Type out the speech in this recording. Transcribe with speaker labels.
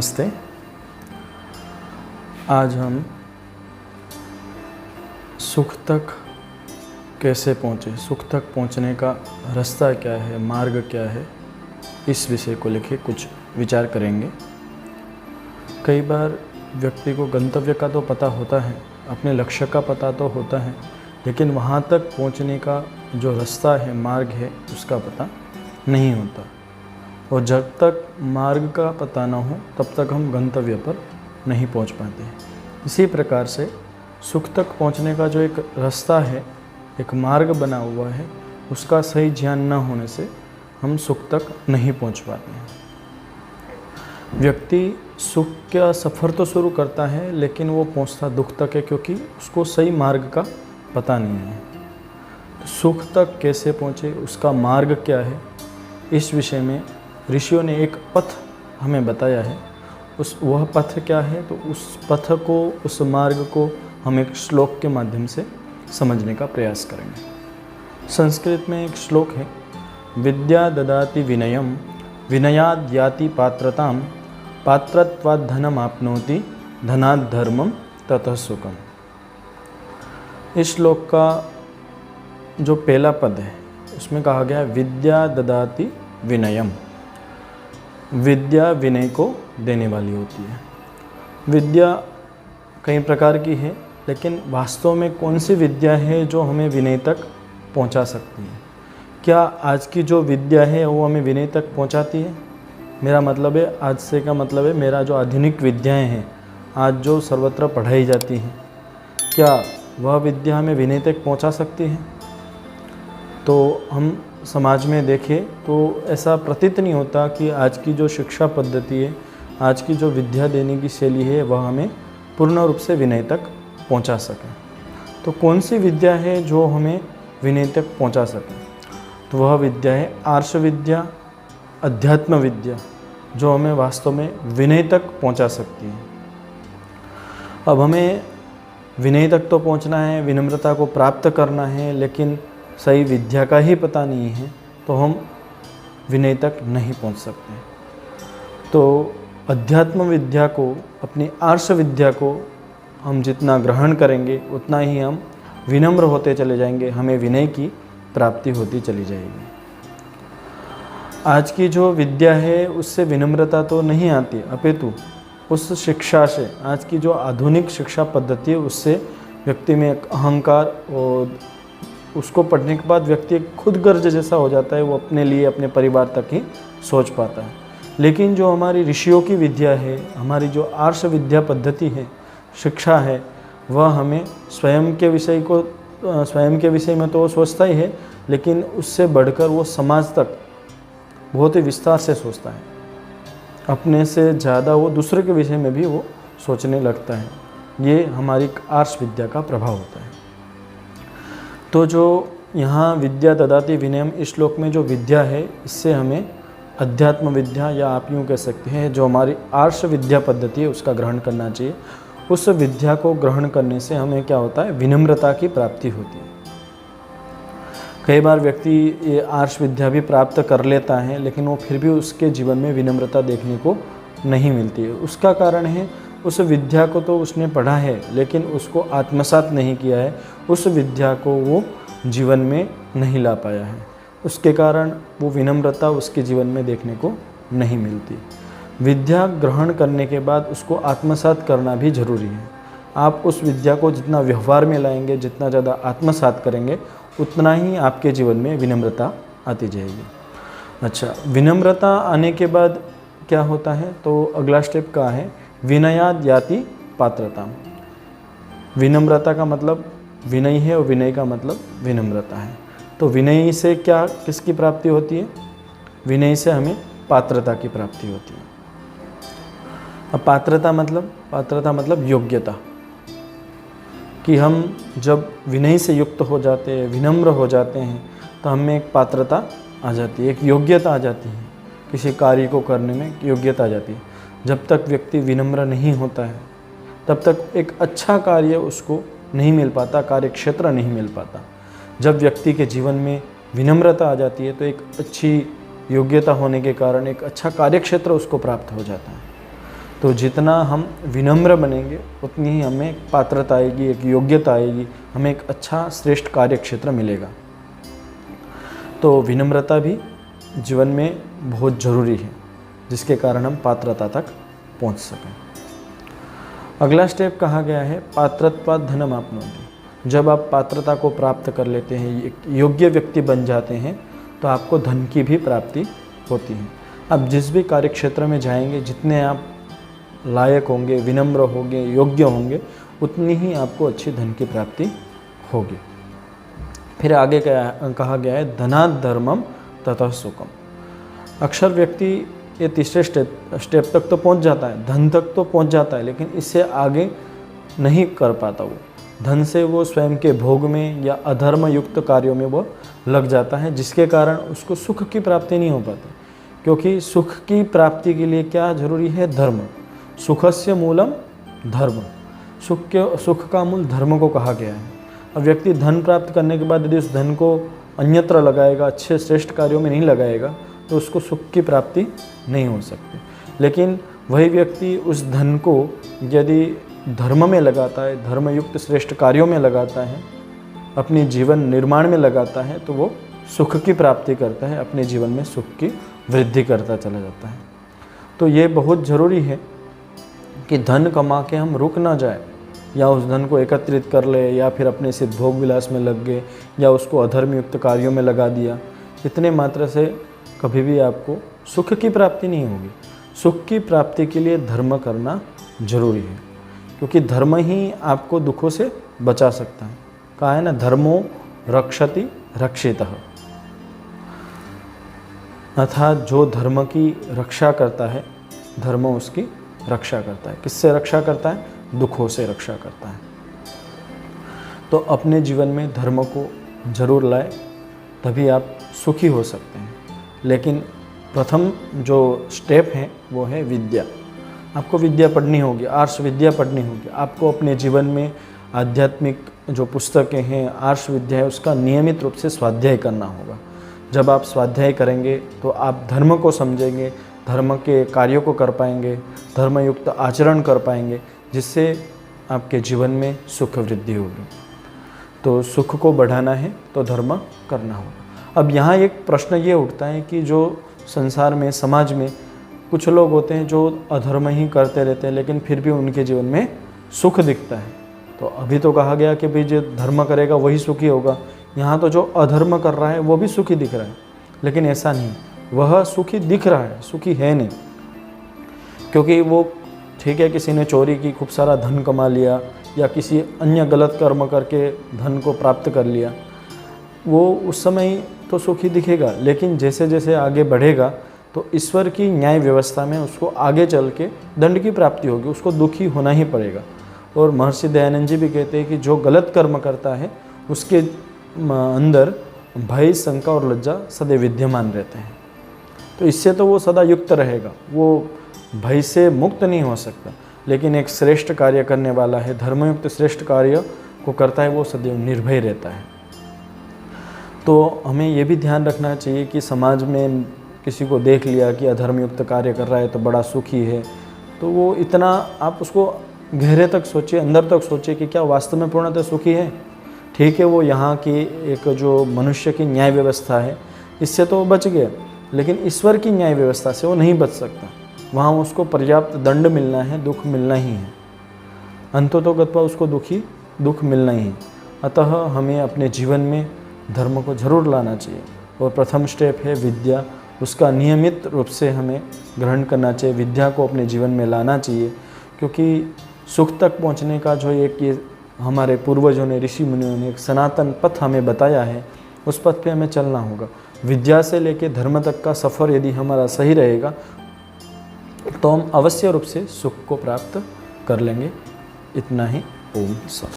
Speaker 1: नमस्ते। आज हम सुख तक कैसे पहुँचे, सुख तक पहुँचने का रास्ता क्या है, मार्ग क्या है, इस विषय को लेकर कुछ विचार करेंगे। कई बार व्यक्ति को गंतव्य का तो पता होता है, अपने लक्ष्य का पता तो होता है, लेकिन वहाँ तक पहुँचने का जो रास्ता है, मार्ग है, उसका पता नहीं होता। और जब तक मार्ग का पता ना हो तब तक हम गंतव्य पर नहीं पहुंच पाते। इसी प्रकार से सुख तक पहुंचने का जो एक रास्ता है, एक मार्ग बना हुआ है, उसका सही ज्ञान न होने से हम सुख तक नहीं पहुंच पाते हैं। व्यक्ति सुख का सफ़र तो शुरू करता है, लेकिन वो पहुंचता दुख तक है, क्योंकि उसको सही मार्ग का पता नहीं है। तो सुख तक कैसे पहुँचे, उसका मार्ग क्या है, इस विषय में ऋषियों ने एक पथ हमें बताया है। वह पथ क्या है, तो उस पथ को, उस मार्ग को हम एक श्लोक के माध्यम से समझने का प्रयास करेंगे। संस्कृत में एक श्लोक है, विद्या ददाति विनयम विनयाद याति पात्रताम पात्रत्वाद धनम आपनोति धनाद धर्मम ततः सुखम। इस श्लोक का जो पहला पद है उसमें कहा गया है, विद्या ददाति विनयम। विद्या विनय को देने वाली होती है। विद्या कई प्रकार की है, लेकिन वास्तव में कौन सी विद्या है जो हमें विनय तक पहुंचा सकती है? क्या आज की जो विद्या है वो हमें विनय तक पहुंचाती है? मेरा मतलब है, आज से का मतलब है मेरा जो आधुनिक विद्याएं हैं, आज जो सर्वत्र पढ़ाई जाती हैं, क्या वह विद्या हमें विनय तक पहुंचा सकती है? तो हम समाज में देखें तो ऐसा प्रतीत नहीं होता कि आज की जो शिक्षा पद्धति है, आज की जो विद्या देने की शैली है, वह हमें पूर्ण रूप से विनय तक पहुंचा सके। तो कौन सी विद्या है जो हमें विनय तक पहुंचा सके? तो वह विद्या है आर्ष विद्या, अध्यात्म विद्या, जो हमें वास्तव में विनय तक पहुंचा सकती है। अब हमें विनय तक तो पहुंचना है, विनम्रता को प्राप्त करना है, लेकिन सही विद्या का ही पता नहीं है तो हम विनय तक नहीं पहुंच सकते। तो अध्यात्म विद्या को, अपनी आर्ष विद्या को हम जितना ग्रहण करेंगे उतना ही हम विनम्र होते चले जाएंगे, हमें विनय की प्राप्ति होती चली जाएगी। आज की जो विद्या है उससे विनम्रता तो नहीं आती, अपितु उस शिक्षा से, आज की जो आधुनिक शिक्षा पद्धति है उससे व्यक्ति में एक अहंकार, और उसको पढ़ने के बाद व्यक्ति एक खुद गर्ज जैसा हो जाता है, वो अपने लिए, अपने परिवार तक ही सोच पाता है। लेकिन जो हमारी ऋषियों की विद्या है, हमारी जो आर्ष विद्या पद्धति है, शिक्षा है, वह हमें स्वयं के विषय में तो वो सोचता ही है, लेकिन उससे बढ़कर वो समाज तक बहुत ही विस्तार से सोचता है। अपने से ज़्यादा वो दूसरे के विषय में भी वो सोचने लगता है। ये हमारी आर्ष विद्या का प्रभाव होता है। तो जो यहाँ विद्या ददाति विनयम, इस श्लोक में जो विद्या है, इससे हमें अध्यात्म विद्या, या आप यूँ कह सकते हैं जो हमारी आर्ष विद्या पद्धति है, उसका ग्रहण करना चाहिए। उस विद्या को ग्रहण करने से हमें क्या होता है, विनम्रता की प्राप्ति होती है। कई बार व्यक्ति ये आर्ष विद्या भी प्राप्त कर लेता है, लेकिन वो फिर भी उसके जीवन में विनम्रता देखने को नहीं मिलती है। उसका कारण है, उस विद्या को तो उसने पढ़ा है, लेकिन उसको आत्मसात नहीं किया है, उस विद्या को वो जीवन में नहीं ला पाया है। उसके कारण वो विनम्रता उसके जीवन में देखने को नहीं मिलती। विद्या ग्रहण करने के बाद उसको आत्मसात करना भी ज़रूरी है। आप उस विद्या को जितना व्यवहार में लाएंगे, जितना ज़्यादा आत्मसात करेंगे, उतना ही आपके जीवन में विनम्रता आती जाएगी। अच्छा, विनम्रता आने के बाद क्या होता है, तो अगला स्टेप क्या है, विनयाद याति पात्रता। विनम्रता का मतलब विनय है, और विनय का मतलब विनम्रता है। तो विनय से क्या, किसकी प्राप्ति होती है? विनय से हमें पात्रता की प्राप्ति होती है। अब पात्रता मतलब योग्यता, कि हम जब विनय से युक्त हो जाते हैं, विनम्र हो जाते हैं, तो हमें एक पात्रता आ जाती है, एक योग्यता आ जाती है, किसी कार्य को करने में योग्यता आ जाती है। जब तक व्यक्ति विनम्र नहीं होता है, तब तक एक अच्छा कार्य उसको नहीं मिल पाता, कार्य क्षेत्र नहीं मिल पाता। जब व्यक्ति के जीवन में विनम्रता आ जाती है, तो एक अच्छी योग्यता होने के कारण एक अच्छा कार्यक्षेत्र उसको प्राप्त हो जाता है। तो जितना हम विनम्र बनेंगे उतनी ही हमें एक पात्रता आएगी, एक योग्यता आएगी, हमें एक अच्छा श्रेष्ठ कार्य क्षेत्र मिलेगा। तो विनम्रता भी जीवन में बहुत ज़रूरी है, जिसके कारण हम पात्रता तक पहुंच सकें। अगला स्टेप कहा गया है पात्रत्वात् धनम आपनोति। जब आप पात्रता को प्राप्त कर लेते हैं, एक योग्य व्यक्ति बन जाते हैं, तो आपको धन की भी प्राप्ति होती है। अब जिस भी कार्य क्षेत्र में जाएंगे, जितने आप लायक होंगे, विनम्र होंगे, योग्य होंगे, उतनी ही आपको अच्छी धन की प्राप्ति होगी। फिर आगे कहा गया है धनात् धर्मम ततः सुखम। अक्सर व्यक्ति ये तीसरे स्टेप तक तो पहुंच जाता है, धन तक तो पहुंच जाता है, लेकिन इससे आगे नहीं कर पाता। वो धन से वो स्वयं के भोग में या अधर्म युक्त कार्यों में वो लग जाता है, जिसके कारण उसको सुख की प्राप्ति नहीं हो पाती। क्योंकि सुख की प्राप्ति के लिए क्या जरूरी है? धर्म। सुखस्य मूलम धर्म। सुख का मूल धर्म को कहा गया है। अब व्यक्ति धन प्राप्त करने के बाद यदि उस धन को अन्यत्र लगाएगा, अच्छे श्रेष्ठ कार्यों में नहीं लगाएगा, तो उसको सुख की प्राप्ति नहीं हो सकती। लेकिन वही व्यक्ति उस धन को यदि धर्म में लगाता है, धर्मयुक्त श्रेष्ठ कार्यों में लगाता है, अपने जीवन निर्माण में लगाता है, तो वो सुख की प्राप्ति करता है, अपने जीवन में सुख की वृद्धि करता चला जाता है। तो ये बहुत ज़रूरी है कि धन कमा के हम रुक ना जाए, या उस धन को एकत्रित कर ले, या फिर अपने सिद्ध भोग विलास में लग गए, या उसको अधर्मयुक्त कार्यों में लगा दिया। इतने मात्र से कभी भी आपको सुख की प्राप्ति नहीं होगी। सुख की प्राप्ति के लिए धर्म करना जरूरी है, क्योंकि धर्म ही आपको दुखों से बचा सकता है। कहा है ना, धर्मो रक्षति रक्षितः। अर्थात जो धर्म की रक्षा करता है, धर्म उसकी रक्षा करता है। किससे रक्षा करता है? दुखों से रक्षा करता है। तो अपने जीवन में धर्म को जरूर लाए, तभी आप सुखी हो सकते हैं। लेकिन प्रथम जो स्टेप है वो है विद्या। आपको विद्या पढ़नी होगी, आर्ष विद्या पढ़नी होगी। आपको अपने जीवन में आध्यात्मिक जो पुस्तकें हैं, आर्ष विद्या है, उसका नियमित रूप से स्वाध्याय करना होगा। जब आप स्वाध्याय करेंगे तो आप धर्म को समझेंगे, धर्म के कार्यों को कर पाएंगे, धर्मयुक्त आचरण कर पाएंगे, जिससे आपके जीवन में सुख वृद्धि होगी। तो सुख को बढ़ाना है तो धर्म करना होगा। अब यहाँ एक प्रश्न ये उठता है कि जो संसार में, समाज में कुछ लोग होते हैं जो अधर्म ही करते रहते हैं, लेकिन फिर भी उनके जीवन में सुख दिखता है। तो अभी तो कहा गया कि भाई जो धर्म करेगा वही सुखी होगा। यहाँ तो जो अधर्म कर रहा है वो भी सुखी दिख रहा है, लेकिन ऐसा नहीं। वह सुखी दिख रहा है, सुखी है नहीं। क्योंकि वो ठीक है, किसी ने चोरी की, खूब सारा धन कमा लिया, या किसी अन्य गलत कर्म करके धन को प्राप्त कर लिया, वो उस समय तो सुखी दिखेगा। लेकिन जैसे जैसे आगे बढ़ेगा तो ईश्वर की न्याय व्यवस्था में उसको आगे चल के दंड की प्राप्ति होगी, उसको दुखी होना ही पड़ेगा। और महर्षि दयानंद जी भी कहते हैं कि जो गलत कर्म करता है उसके अंदर भय, शंका और लज्जा सदैव विद्यमान रहते हैं। तो इससे तो वो सदा युक्त रहेगा, वो भय से मुक्त नहीं हो सकता। लेकिन एक श्रेष्ठ कार्य करने वाला है, धर्मयुक्त श्रेष्ठ कार्य को करता है, वो सदैव निर्भय रहता है। तो हमें ये भी ध्यान रखना चाहिए कि समाज में किसी को देख लिया कि अधर्मयुक्त कार्य कर रहा है तो बड़ा सुखी है, तो वो इतना आप उसको गहरे तक सोचिए, अंदर तक सोचिए कि क्या वास्तव में पूर्णतः सुखी है। ठीक है, वो यहाँ की एक जो मनुष्य की न्याय व्यवस्था है इससे तो बच गया, लेकिन ईश्वर की न्याय व्यवस्था से वो नहीं बच सकता। वहाँ उसको पर्याप्त दंड मिलना है, दुख मिलना ही है, अंततोगत्वा उसको दुख मिलना ही है। अतः हमें अपने जीवन में धर्म को जरूर लाना चाहिए। और प्रथम स्टेप है विद्या, उसका नियमित रूप से हमें ग्रहण करना चाहिए, विद्या को अपने जीवन में लाना चाहिए। क्योंकि सुख तक पहुँचने का जो एक ये हमारे पूर्वजों ने, ऋषि मुनियों ने एक सनातन पथ हमें बताया है, उस पथ पे हमें चलना होगा। विद्या से लेके धर्म तक का सफ़र यदि हमारा सही रहेगा तो हम अवश्य रूप से सुख को प्राप्त कर लेंगे। इतना ही। ओम शांति।